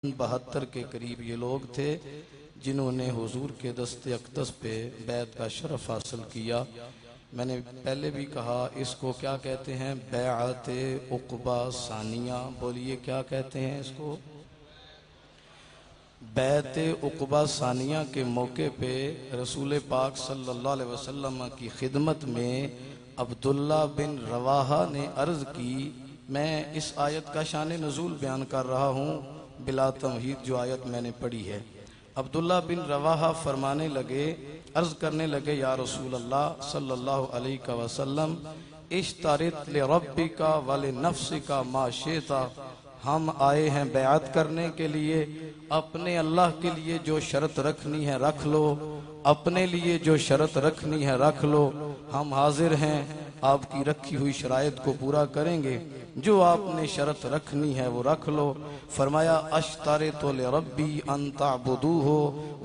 72 کے قریب یہ لوگ تھے جنہوں نے حضور کے دست اقدس پہ بیعت کا شرف حاصل کیا۔ میں نے پہلے بھی کہا اس کو کیا کہتے ہیں؟ بیعت عقبہ ثانیہ۔ بولیے کیا کہتے ہیں اس کو؟ بیعت عقبہ ثانیہ کے موقع پہ رسول پاک صلی اللہ علیہ وسلم کی خدمت میں عبداللہ بن رواحہ نے عرض کی، میں اس آیت کا شان نزول بیان کر رہا ہوں بلا تمہید جو آیت میں نے پڑھی ہے۔ عبداللہ بن رواحہ فرمانے لگے، عرض کرنے لگے، یا رسول اللہ صلی اللہ علیہ وسلم اشترط لربک ولنفسک ما شئت، ہم آئے ہیں بیعت کرنے کے لیے، اپنے اللہ کے لیے جو شرط رکھنی ہے رکھ لو، اپنے لیے جو شرط رکھنی ہے رکھ لو، ہم حاضر ہیں آپ کی رکھی ہوئی شرائط کو پورا کریں گے، جو آپ نے شرط رکھنی ہے وہ رکھ لو۔ فرمایا اشترط لربی ان تعبدوہ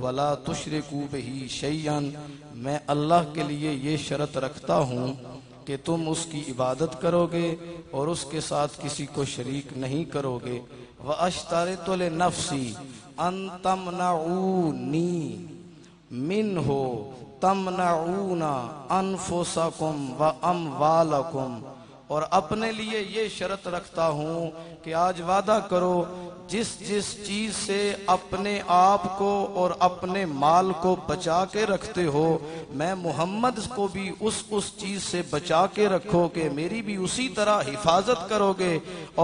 ولا تشرکوا بہ شیئا، میں اللہ کے لیے یہ شرط رکھتا ہوں کہ تم اس کی عبادت کرو گے اور اس کے ساتھ کسی کو شریک نہیں کرو گے۔ وَأَشْتَرِطُ لِنَفْسِي أَن تَمْنَعُونِي مِنْهُ تَمْنَعُونَ أَنفُسَكُمْ وَأَمْوَالَكُمْ، اور اپنے لیے یہ شرط رکھتا ہوں کہ آج وعدہ کرو جس چیز سے اپنے آپ کو اور اپنے مال کو بچا کے رکھتے ہو، میں محمد کو بھی اس چیز سے بچا کے رکھو کہ میری بھی اسی طرح حفاظت کرو گے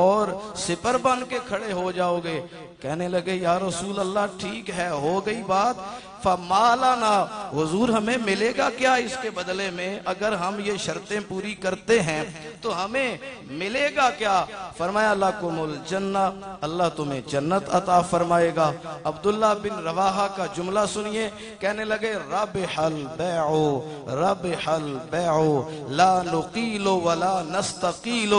اور سپر بن کے کھڑے ہو جاؤ گے۔ کہنے لگے یا رسول اللہ ٹھیک ہے، ہو گئی بات، فمالنا، حضور ہمیں ملے گا کیا اس کے بدلے میں؟ اگر ہم یہ شرطیں پوری کرتے ہیں تو ہمیں ملے گا کیا؟ فرمایا لکم الجنہ، اللہ تمہیں جنت عطا فرمائے گا۔ عبداللہ بن رواحہ کا جملہ سنیے، کہنے لگے ربح البیع ربح البیع لا نقیل ولا نستقیل،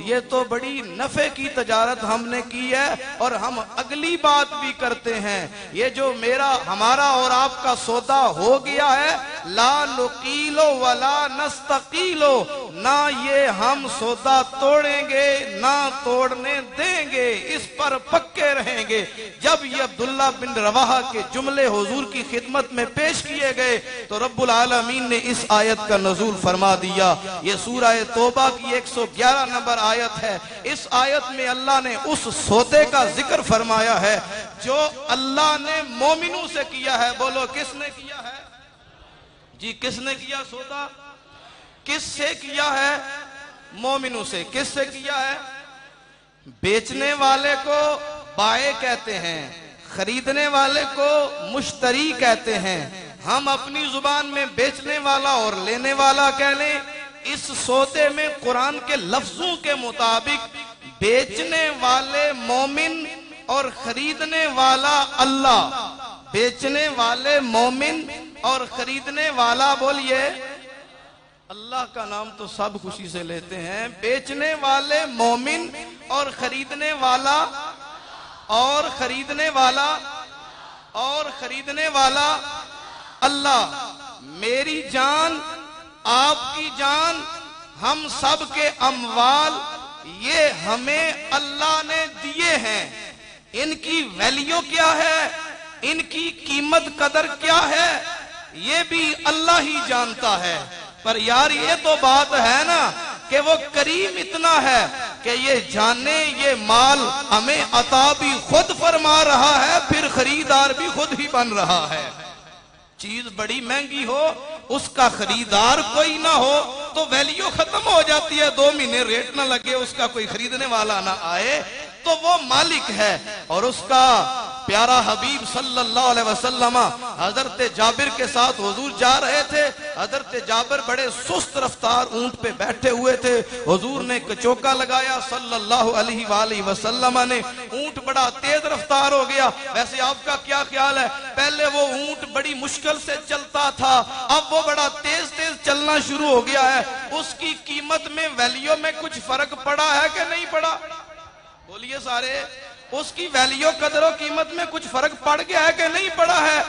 یہ تو بڑی نفع کی تجارت ہم نے کی ہے اور ہم اگلی بات بھی کرتے ہیں، یہ جو ہمارا اور آپ کا سودا ہو گیا ہے، لا نقیل ولا نستقیل، نہ یہ ہم سودا توڑیں گے نہ توڑنے دیں گے، اس پر پکے رہیں گے۔ جب یہ عبداللہ بن رواحہ کے جملے حضور کی خدمت میں پیش کیے گئے تو رب العالمین نے اس آیت کا نزول فرما دیا۔ یہ سورہ توبہ کی 111 نمبر آیت ہے۔ اس آیت میں اللہ نے اس سودے کا ذکر فرمایا ہے جو اللہ نے مومنوں سے کیا ہے۔ بولو کس نے کیا ہے؟ جی کس نے کیا سودا؟ کس سے کیا ہے؟ مومنوں سے۔ کس سے کیا ہے؟ بیچنے والے کو بائع کہتے ہیں، خریدنے والے کو مشتری کہتے ہیں۔ ہم اپنی زبان میں بیچنے والا اور لینے والا کہہ لیں۔ اس سودے میں قرآن کے لفظوں کے مطابق بیچنے والے مومن اور خریدنے والا اللہ، بیچنے والے مومن اور خریدنے والا، بولیے اللہ کا نام تو سب خوشی سے لیتے ہیں۔ بیچنے والے مومن اور خریدنے والا اور خریدنے والا اور خریدنے والا اللہ۔ میری جان، آپ کی جان، ہم سب کے اموال یہ ہمیں اللہ نے دیے ہیں۔ ان کی ویلیو کیا ہے، ان کی قیمت قدر کیا ہے، یہ بھی اللہ ہی جانتا ہے۔ پر یار یہ تو بات ہے نا کہ وہ کریم اتنا ہے کہ یہ جانے یہ مال ہمیں عطا بھی خود فرما رہا ہے، پھر خریدار بھی خود ہی بن رہا ہے۔ چیز بڑی مہنگی ہو، اس کا خریدار کوئی نہ ہو تو ویلیو ختم ہو جاتی ہے، 2 مہینے ریٹ نہ لگے، اس کا کوئی خریدنے والا نہ آئے تو وہ مالک ہے۔ اور اس کا پیارا حبیب صلی اللہ علیہ وسلم حضرت جابر کے ساتھ حضور جا رہے تھے۔ حضرت جابر بڑے سست رفتار اونٹ پہ بیٹھے ہوئے تھے۔ حضور نے کچوکا لگایا صلی اللہ علیہ وآلہ وسلم نے، اونٹ بڑا تیز رفتار ہو گیا۔ ویسے آپ کا کیا خیال ہے؟ پہلے وہ اونٹ بڑی مشکل سے چلتا تھا، اب وہ بڑا تیز چلنا شروع ہو گیا ہے۔ اس کی قیمت میں ویلیو میں کچھ فرق پڑا ہے کہ نہیں پڑا؟ بولیے سارے، اس کی ویلیو قدر و قیمت میں کچھ فرق پڑ گیا ہے کہ نہیں پڑا ہے؟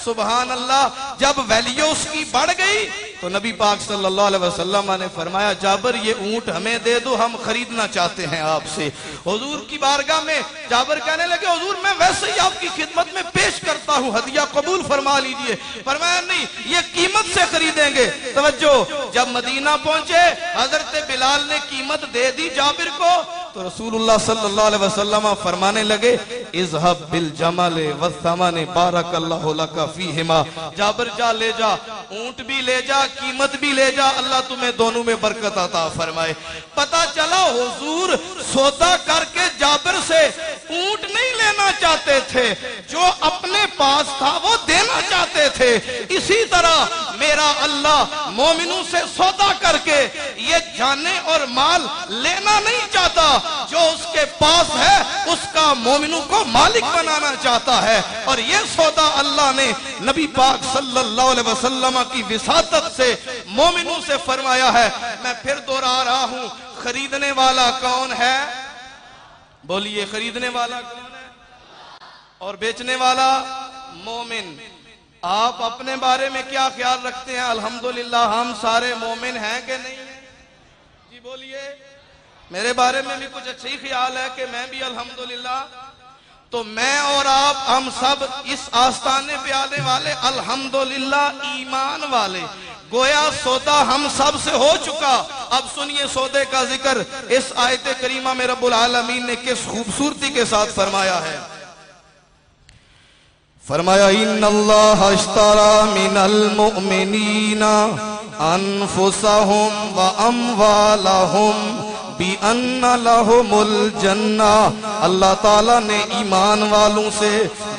سبحان اللہ۔ جب ویلیو اس کی بڑھ گئی تو نبی پاک صلی اللہ علیہ وسلم نے فرمایا جابر یہ اونٹ ہمیں دے دو، ہم خریدنا چاہتے ہیں آپ سے۔ حضور کی بارگاہ میں جابر کہنے لگے حضور میں ویسے ہی آپ کی خدمت میں پیش کرتا ہوں، ہدیہ قبول فرما لیجئے۔ فرمایا نہیں، یہ قیمت سے خریدیں گے۔ توجہ، جب مدینہ پہنچے حضرت بلال نے قیمت دے دی جابر کو، تو رسول اللہ صلی اللہ علیہ وسلم فرمانے لگے اذهب بالجمل والثمن بارک اللہ لک فیہما، جابر جا لے جا، اونٹ بھی لے جا، قیمت بھی لے جا، اللہ تمہیں دونوں میں برکت عطا فرمائے۔ پتہ چلا حضور سودا کر کے جابر سے اونٹ نہیں لینا چاہتے تھے، جو اپنے پاس تھا وہ دینا چاہتے تھے۔ اسی طرح میرا اللہ مومنوں سے سودا کر کے یہ جانیں اور مال لینا نہیں چاہتا، جو اس کے پاس ہے اس کا مومنوں کو مالک بنانا چاہتا ہے۔ اور یہ سودا اللہ نے نبی پاک صلی اللہ علیہ وسلم کی وساطت سے مومنوں سے فرمایا ہے۔ میں پھر دوہرا رہا ہوں، خریدنے والا کون ہے؟ بولیے، خریدنے والا کون ہے اور بیچنے والا مومن۔ آپ اپنے بارے میں کیا خیال رکھتے ہیں؟ الحمدللہ ہم سارے مومن ہیں کہ نہیں ہیں؟ جی بولیے۔ میرے بارے میں بھی کچھ اچھی خیال ہے کہ میں بھی الحمدللہ، تو میں اور آپ ہم سب اس آستانے پہ آنے والے الحمدللہ ایمان والے، گویا سودا ہم سب سے ہو چکا۔ اب سنیے سودے کا ذکر اس آیت کریمہ میں رب العالمین نے کس خوبصورتی کے ساتھ فرمایا ہے۔ فرمایا ان اللہ اشترى من المؤمنین انفسهم واموالهم بِأَنَّ لَهُمُ الْجَنَّةِ، اللہ تعالیٰ نے ایمان والوں سے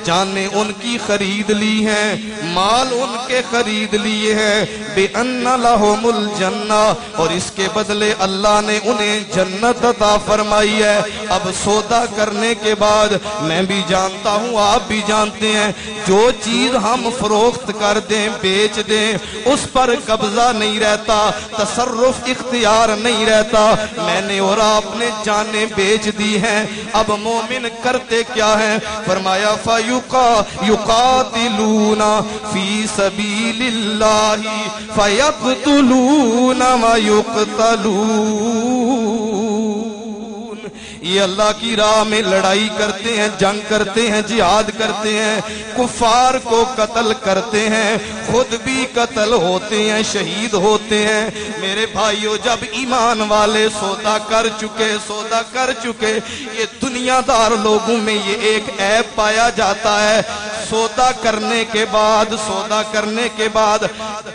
جانیں ان کی خرید لی ہیں، مال ان کے خرید لیے ہیں، بِأَنَّ لَهُمُ الْجَنَّةِ، اور اس کے بدلے اللہ نے انہیں جنت عطا فرمائی ہے۔ اب سودا کرنے کے بعد میں بھی جانتا ہوں، آپ بھی جانتے ہیں، جو چیز ہم فروخت کر دیں، بیچ دیں، اس پر قبضہ نہیں رہتا، تصرف اختیار نہیں رہتا۔ میں نے اور آپ نے جانیں بیچ دی ہیں۔ اب مومن کرتے کیا ہیں؟ فرمایا یقاتلون فی سبیل اللہ فیقتلون ویقتلون، یہ اللہ کی راہ میں لڑائی کرتے ہیں، جنگ کرتے ہیں، جہاد کرتے ہیں، کفار کو قتل کرتے ہیں، خود بھی قتل ہوتے ہیں، شہید ہوتے ہیں۔ میرے بھائیو، جب ایمان والے سودا کر چکے، یہ دنیا دار لوگوں میں یہ ایک عیب پایا جاتا ہے، سودا کرنے کے بعد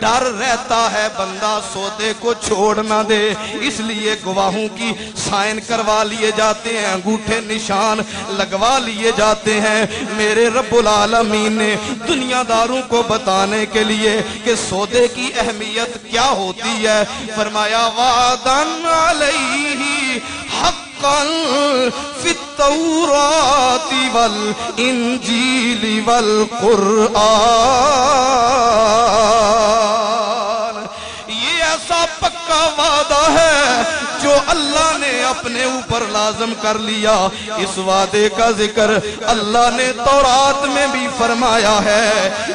ڈر رہتا ہے بندہ سودے کو چھوڑ نہ دے، اس لیے گواہوں کی سائن کروا لیے جاتے ہیں، انگوٹھے نشان لگوا لیے جاتے ہیں۔ میرے رب العالمین نے دنیا داروں کو بتانے کے لیے کہ سودے کی اہمیت کیا ہوتی ہے، فرمایا وعدن علیہ حقا فی التوراۃ والانجیل والقرآن، یہ ایسا پکا وعدہ ہے جو اللہ نے اپنے اوپر لازم کر لیا۔ اس وعدے کا ذکر اللہ نے تورات میں بھی فرمایا ہے،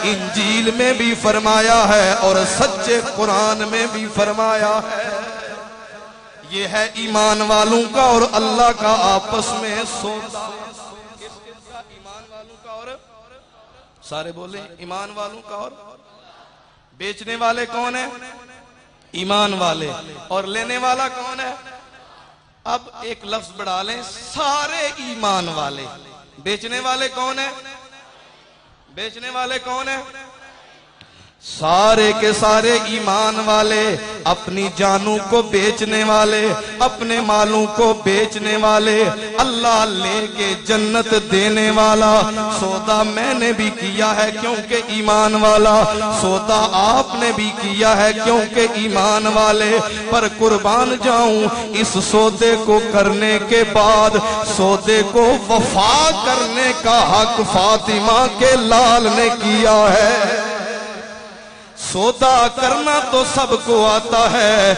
انجیل میں بھی فرمایا ہے، اور سچے قرآن میں بھی فرمایا ہے۔ یہ ہے ایمان والوں کا اور اللہ کا آپس میں سودا۔ ایمان والوں کا اور سارے بولیں ایمان والوں کا، اور بیچنے والے کون ہیں؟ ایمان والے، اور لینے والا کون ہے؟ اب ایک لفظ بڑھا لیں، سارے ایمان والے۔ بیچنے والے کون ہیں؟ بیچنے والے کون ہیں؟ سارے کے سارے ایمان والے، اپنی جانوں کو بیچنے والے، اپنے مالوں کو بیچنے والے، اللہ لے کے جنت دینے والا۔ سودا میں نے بھی کیا ہے کیونکہ ایمان والا، سودا آپ نے بھی کیا ہے کیونکہ ایمان والے، پر قربان جاؤں اس سودے کو کرنے کے بعد سودے کو وفا کرنے کا حق فاطمہ کے لال نے کیا ہے۔ سودا کرنا تو سب کو آتا ہے،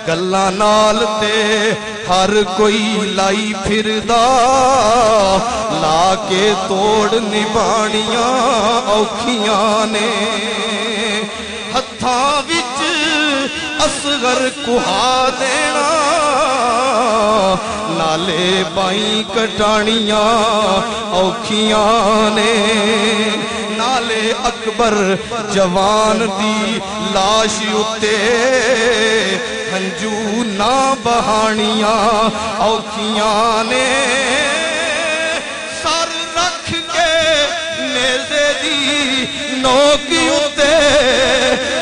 گلاں نال تے ہر کوئی لائی پھردا، لا کے توڑ نبھانیاں اوکھیاں نے، ہتھاں وچ اصغر کہا دینا نالے بائی کٹانیاں اوکھیاں نے نالے اکبر جوان دی لاش اتے ہنجو نہ بہانیاں اوکھیاں نے سر رکھ کے نیزے دی نوکی اتے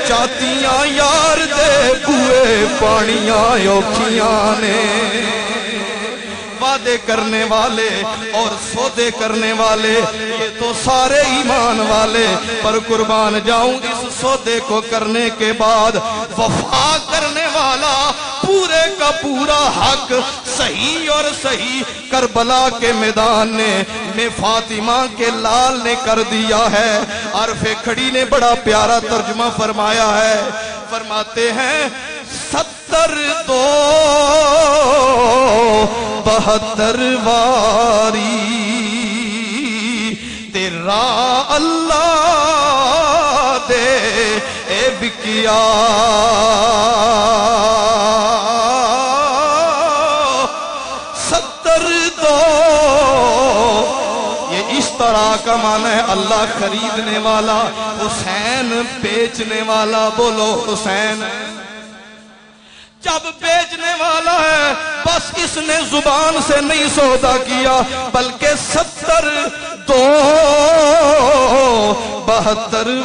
چاتیاں یار دے بوئے پانیاں اوکھیاں نے وعدے کرنے والے اور سودے کرنے والے یہ تو سارے ایمان والے پر قربان جاؤں اس سودے کو کرنے کے بعد وفا کرنے والا پورے کا پورا حق صحیح اور صحیح کربلا کے میدان میں فاطمہ کے لال نے کر دیا ہے عارف کھڑی نے بڑا پیارا ترجمہ فرمایا ہے فرماتے ہیں 72 واری تیرا اللہ دے اے بکیا 72 یہ اس طرح کا معنی ہے اللہ خریدنے والا حسین بیچنے والا بولو حسین جب بیچنے والا ہے بس اس نے زبان سے نہیں سودا کیا بلکہ 72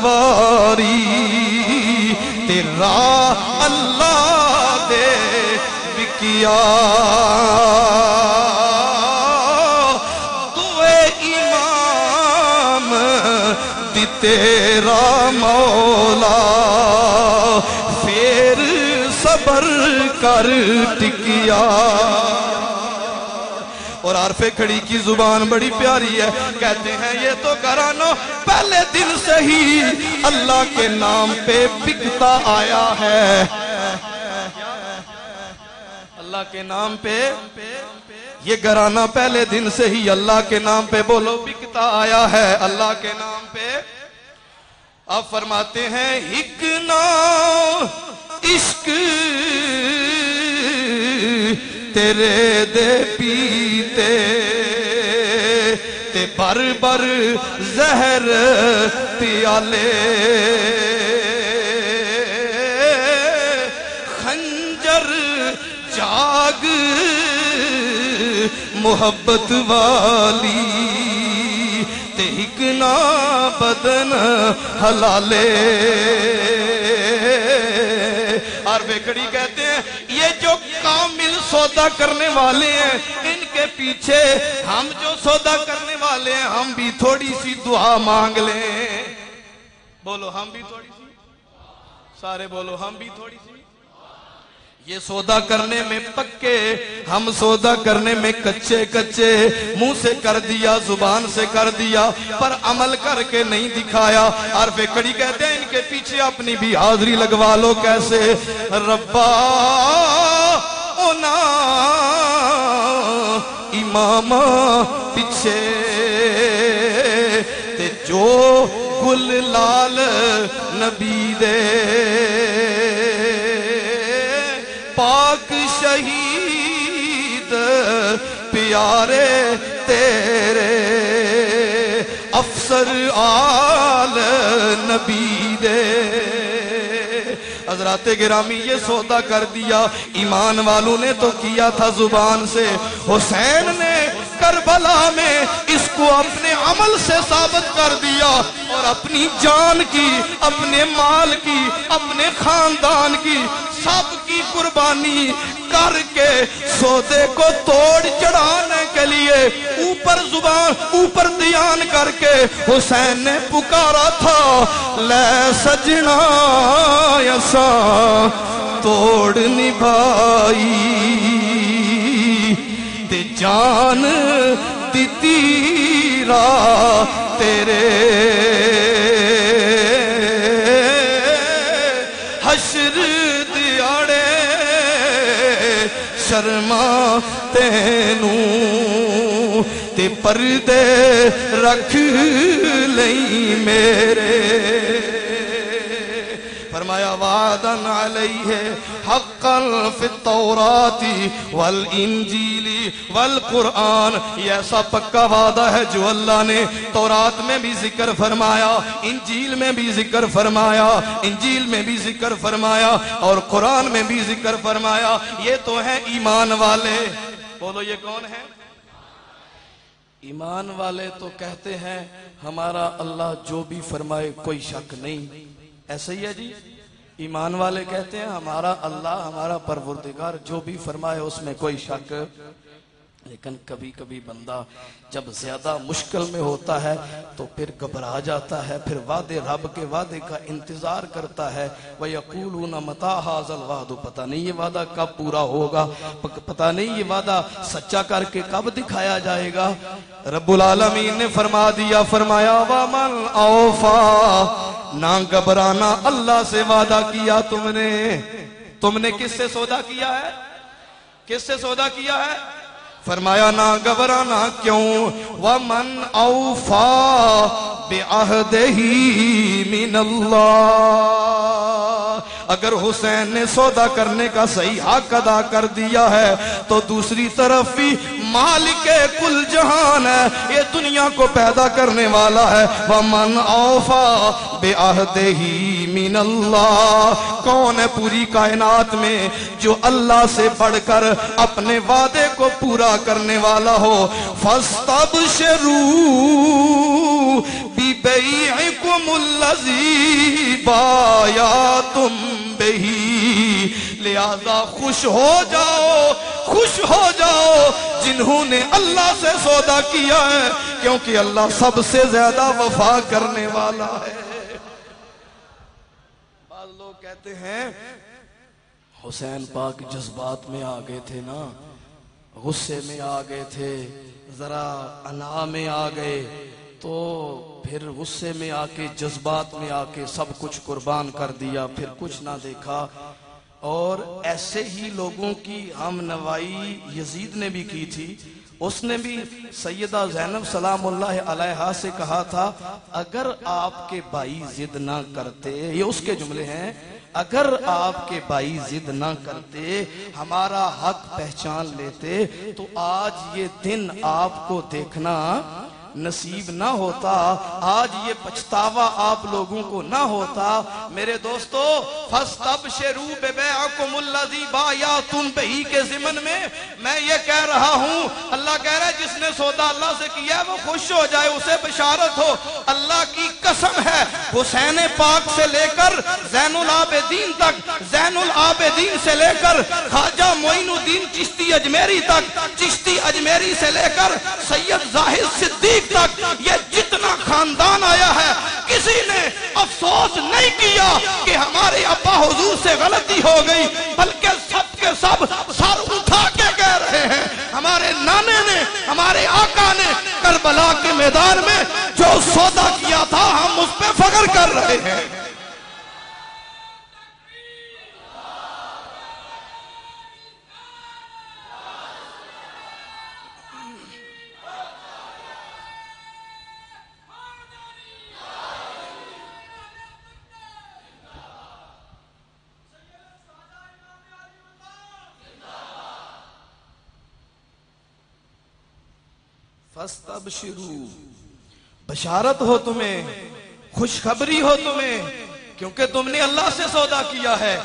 واری تیرا اللہ دے بکیا دوے امام دی تیرا مولا پھر صبر کر ٹکیا اور عارف کھڑی کی زبان بڑی پیاری ہے کہتے ہیں یہ تو گھرانوں پہلے دن سے ہی اللہ کے نام پہ بکتا آیا ہے اللہ کے نام پہ یہ گھرانہ پہلے دن سے ہی اللہ کے نام پہ بولو بکتا آیا ہے اللہ کے نام پہ آپ فرماتے ہیں ہکنا عشق تیرے دے پیتے تے بر بر زہر پیالے خنجر جاگ محبت والی تے ہکنا بدن حلالے عارف کھڑی کہتے ہیں یہ جو کامل سودا کرنے والے ہیں ان کے پیچھے ہم جو سودا کرنے والے ہیں ہم بھی تھوڑی سی دعا مانگ لیں بولو ہم بھی تھوڑی سی سارے بولو ہم بھی تھوڑی سی یہ سودا کرنے میں پکے ہم سودا کرنے میں کچے کچے منہ سے کر دیا زبان سے کر دیا پر عمل کر کے نہیں دکھایا عارف کھڑی کہتے ہیں ان کے پیچھے اپنی بھی حاضری لگوا لو کیسے ربا اونا امام پیچھے تے جو گل لال نبی دے پاک شہید پیارے تیرے افسر آل نبی دے حضرات گرامی یہ سودا کر دیا ایمان والوں نے تو کیا تھا زبان سے حسین نے کربلا میں اس کو اپنے عمل سے ثابت کر دیا اور اپنی جان کی اپنے مال کی اپنے خاندان کی سب کی قربانی کر کے سودے کو توڑ چڑھانے کے لیے اوپر زبان اوپر دیان کر کے حسین نے پکارا تھا لے سجنا یسا توڑ نبھائی تے جان دیتی را تیرے حشر دیاڑے شرما تینوں تے پردے رکھ لئی میرے فرمایا وعدن علیہ حقا فی التوراۃ والانجیل والقرآن، یہ ایسا پکا وعدہ ہے جو اللہ نے تورات میں بھی ذکر فرمایا، انجیل میں بھی ذکر فرمایا، انجیل میں بھی ذکر فرمایا اور قرآن میں بھی ذکر فرمایا۔ یہ تو ہیں ایمان والے۔ بولو یہ کون ہے؟ ایمان والے تو کہتے ہیں ہمارا اللہ جو بھی فرمائے کوئی شک نہیں، ایسا ہی ہے جی۔ ایمان والے کہتے ہیں ہمارا اللہ، ہمارا پروردگار جو بھی فرمائے اس میں کوئی شک۔ لیکن کبھی کبھی بندہ جب زیادہ مشکل میں ہوتا ہے تو پھر گھبرا جاتا ہے، پھر وعدے رب کے وعدے کا انتظار کرتا ہے۔ وَيَقُولُونَ مَتَىٰ هَٰذَا الْوَعْدُ، پتہ نہیں یہ وعدہ کب پورا ہوگا، پتہ نہیں یہ وعدہ سچا کر کے کب دکھایا جائے گا۔ رب العالمین نے فرما دیا، فرمایا وَمَنْ أَوْفَىٰ، نہ گھبرانا، اللہ سے وعدہ کیا تم نے کس سے سودا کیا ہے؟ کس سے سودا کیا ہے؟ فرمایا نہ گھبرانا، کیوں؟ وَمَنْ أَوْفَىٰ بِعَهْدِهِ مِنَ اللَّهِ، اگر حسین نے سودا کرنے کا صحیح حق ادا کر دیا ہے تو دوسری طرف بھی مالک کل جہان ہے، یہ دنیا کو پیدا کرنے والا ہے۔ وَمَنْ أَوْفَىٰ بِعَهْدِهِ مِنَ اللَّهِ، کون ہے پوری کائنات میں جو اللہ سے بڑھ کر اپنے وعدے کو پورا کرنے والا ہو؟ فَاسْتَبْشِرُوا بِبَيْعِكُمُ الَّذِي بَایَعْتُم بِهِ، لہذا خوش ہو جاؤ جنہوں نے اللہ سے سودا کیا ہے، کیونکہ اللہ سب سے زیادہ وفا کرنے والا ہے۔ بعض لوگ کہتے ہیں حسین پاک جذبات میں آ گئے تھے نا، غصے میں آ گئے تھے، ذرا انا میں آ گئے تو پھر غصے میں آ کے جذبات میں آ کے سب کچھ قربان کر دیا، پھر کچھ نہ دیکھا۔ اور ایسے ہی لوگوں کی ہم نوائی یزید نے بھی کی تھی، اس نے بھی سیدہ زینب سلام اللہ علیہا سے کہا تھا اگر آپ کے بھائی ضد نہ کرتے، یہ اس کے جملے ہیں، اگر آپ کے بھائی ضد نہ کرتے، ہمارا حق پہچان لیتے تو آج یہ دن آپ کو دیکھنا نصیب نہ ہوتا، آج یہ پچھتاوا آپ لوگوں کو نہ ہوتا۔ میرے دوستو، فَاسْتَبْشِرُوا بِبَيْعِكُمُ الَّذِي بَایَعْتُم بِهِ کے ضمن میں یہ کہہ رہا ہوں، اللہ کہہ رہا ہے جس نے سودا اللہ سے کیا ہے وہ خوش ہو جائے، اسے بشارت ہو۔ اللہ کی قسم ہے، حسین پاک سے لے کر زین العابدین تک، زین العابدین سے لے کر خواجہ معین الدین چشتی اجمیری تک، چشتی اجمیری سے لے کر سید زاہد صدیق تک، یہ جتنا خاندان آیا ہے کسی نے افسوس نہیں کیا کہ ہمارے ابا حضور سے غلطی ہو گئی، بلکہ سب کے سب سر اٹھا کے کہہ رہے ہیں ہمارے نانے نے، ہمارے آقا نے کربلا کے میدان میں جو سودا کیا تھا ہم اس پہ فخر کر رہے ہیں۔ فَاسْتَبْشِرُوا، بشارت ہو تمہیں، خوشخبری ہو تمہیں، کیونکہ تم نے اللہ سے سودا کیا ہے۔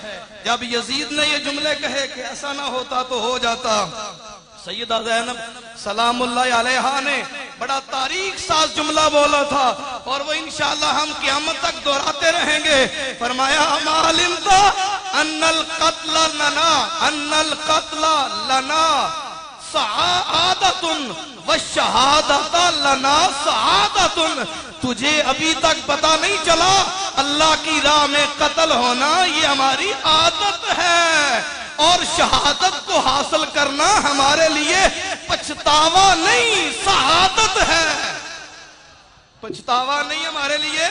جب یزید نے یہ جملے کہے کہ ایسا نہ ہوتا تو ہو جاتا، سیدہ زینب سلام اللہ علیہا نے بڑا تاریخ ساز جملہ بولا تھا اور وہ انشاءاللہ ہم قیامت تک دہراتے رہیں گے۔ فرمایا ما علمت ان القتل لنا سعادت والشہادت لنا سعادت، تجھے ابھی تک پتا نہیں چلا اللہ کی راہ میں قتل ہونا یہ ہماری عادت ہے، اور شہادت کو حاصل کرنا ہمارے لیے پچھتاوا نہیں سعادت ہے، پچھتاوا نہیں ہمارے لیے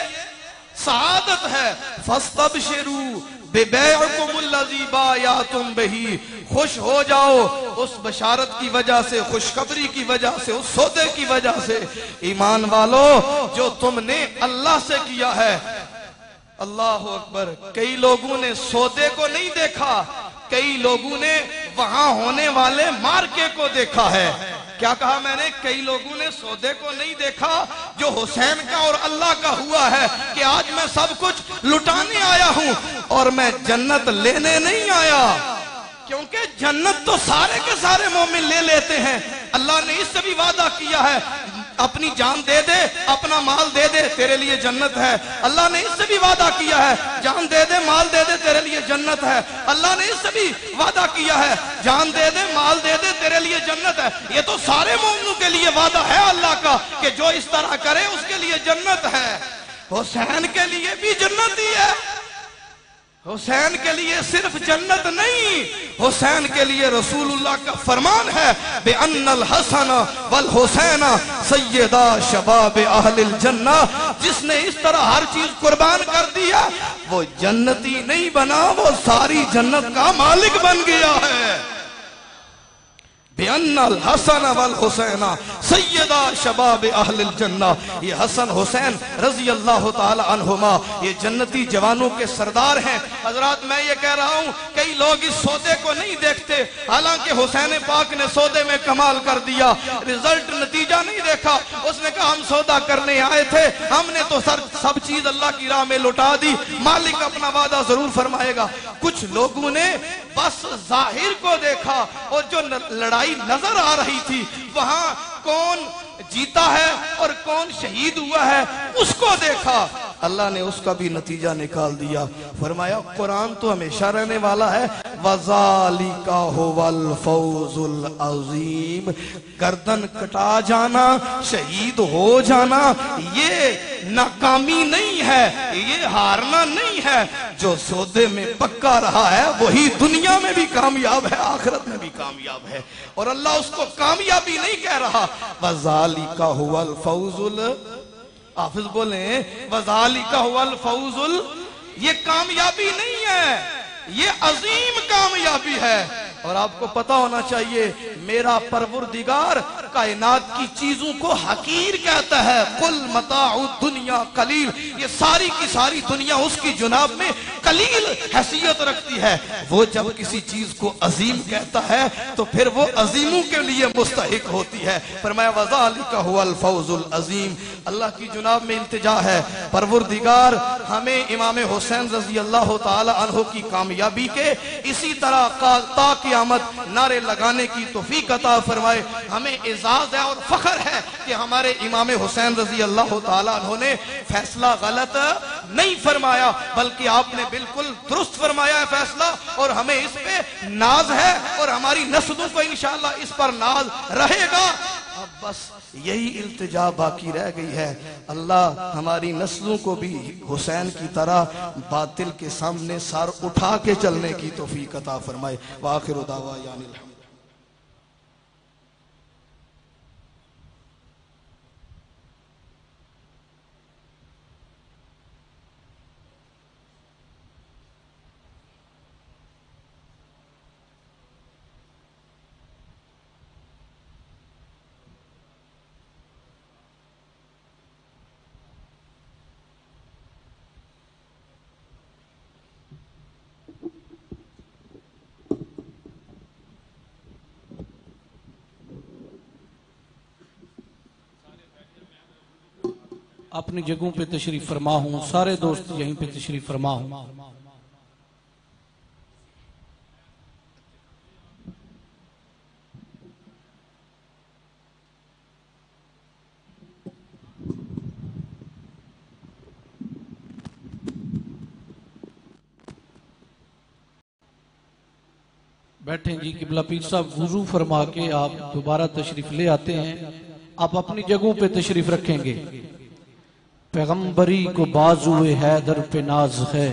سعادت ہے۔ فَاسْتَبْشِرُوا بِبَيْعِكُمُ الَّذِي بَایَعْتُم بِهِ، خوش ہو جاؤ اس بشارت کی وجہ سے، خوشخبری کی وجہ سے، اس سودے کی وجہ سے۔ ایمان والو، جو تم نے اللہ سے کیا ہے اللہ اکبر. کئی لوگوں نے سودے کو نہیں دیکھا, کئی لوگوں نے وہاں ہونے والے مارکے کو دیکھا ہے. کیا کہا میں نے؟ کئی لوگوں نے سودے کو نہیں دیکھا جو حسین کا اور اللہ کا ہوا ہے کہ آج میں سب کچھ لٹانے آیا ہوں اور میں جنت لینے نہیں آیا. کیونکہ جنت تو سارے کے سارے مومن لے لیتے ہیں. اللہ نے اس سے بھی وعدہ کیا ہے, اپنی جان دے دے, اپنا مال دے دے, تیرے لیے جنت ہے. اللہ نے اس سے بھی وعدہ کیا ہے, جان دے دے, مال دے دے, تیرے لیے جنت ہے. اللہ نے اس سے بھی وعدہ کیا ہے, جان دے دے, مال دے دے, تیرے لیے جنت ہے. یہ تو سارے مومنوں کے لیے وعدہ ہے اللہ کا کہ جو اس طرح کرے اس کے لیے جنت ہے. حسین کے لیے بھی جنت ہی ہے. حسین کے لیے صرف جنت نہیں, حسین کے لیے رسول اللہ کا فرمان ہے بِأَنَّ الْحَسَنَ وَالْحُسَيْنَ سَيِّدَا شَبَابِ أَهْلِ الْجَنَّةِ. جس نے اس طرح ہر چیز قربان کر دیا وہ جنتی نہیں بنا, وہ ساری جنت کا مالک بن گیا ہے. بِأَنَّ الْحَسَنَ وَالْحُسَيْنَ سَيِّدَا شَبَابِ أَهْلِ الْجَنَّةِ. یہ حسن حسین رضی اللہ تعالی عنہما یہ جنتی جوانوں کے سردار ہیں. حضرات میں یہ کہہ رہا ہوں کئی لوگ اس سودے کو نہیں دیکھتے, حالانکہ حسین پاک نے سودے میں کمال کر دیا. رزلٹ نتیجہ نہیں دیکھا, اس نے کہا ہم سودا کرنے آئے تھے, ہم نے تو سب چیز اللہ کی راہ میں لٹا دی, مالک اپنا وعدہ ضرور فرمائے گا. کچھ لوگوں نے بس ظاہر کو دیکھا اور جو لڑائی نظر آ رہی تھی وہاں کون جیتا ہے اور کون شہید ہوا ہے اس کو دیکھا. اللہ نے اس کا بھی نتیجہ نکال دیا. فرمایا قرآن تو ہمیشہ رہنے والا ہے, وَذَالِكَ هُوَ الْفَوْزُ الْعَظِيمُ. گردن کٹا جانا, شہید ہو جانا یہ ناکامی نہیں ہے, یہ ہارنا نہیں ہے. جو سودے میں پکا رہا ہے وہی دنیا میں بھی کامیاب ہے, آخرت میں بھی کامیاب ہے. اور اللہ اس کو کامیابی نہیں کہہ رہا, وَذَالِكَ هُوَ الْفَوْزُ حافظ بولیں وَذَالِكَ هُوَ الْفَوْزُ. یہ کامیابی نہیں ہے, یہ عظیم کامیابی ہے. اور آپ کو پتا ہونا چاہیے میرا پروردگار کائنات کی چیزوں کو حقیر کہتا ہے. قُلْ مَتَاعُ الدُّنْيَا قَلِيلٌ. یہ ساری کی ساری دنیا اس کی جناب میں قلیل حیثیت رکھتی ہے. وہ جب کسی چیز کو عظیم کہتا ہے تو پھر وہ عظیموں کے لیے مستحق ہوتی ہے. فرمایا وَذَالِكَ هُوَ الْفَوْزُ الْعَظِيمُ. اللہ کی جناب میں التجا ہے پروردگار ہمیں امام حسین رضی اللہ تعالی عنہ کی کامیابی کے اسی طرح تا قیامت نعرے لگانے کی توفیق عطا فرمائے. ہمیں اعزاز ہے اور فخر ہے کہ ہمارے امام حسین رضی اللہ تعالی عنہ نے فیصلہ غلط نہیں فرمایا بلکہ آپ نے بالکل درست فرمایا ہے فیصلہ, اور ہمیں اس پہ ناز ہے اور ہماری نسلوں کو انشاءاللہ اس پر ناز رہے گا. اب بس یہی التجا باقی رہ گئی ہے, اللہ ہماری نسلوں کو بھی حسین کی طرح باطل کے سامنے سر اٹھا کے چلنے کی توفیق عطا فرمائے. وآخر دعوانا الحمد. اپنی جگہوں پہ تشریف فرما ہوں, سارے دوست یہیں پہ تشریف فرما ہوں. بیٹھیں جی. قبلہ پیر صاحب وضو فرما کے آپ دوبارہ تشریف لے آتے ہیں. آپ اپنی جگہوں پہ تشریف رکھیں گے. پیغمبری کو بازوئے حیدر پہ ناز ہے,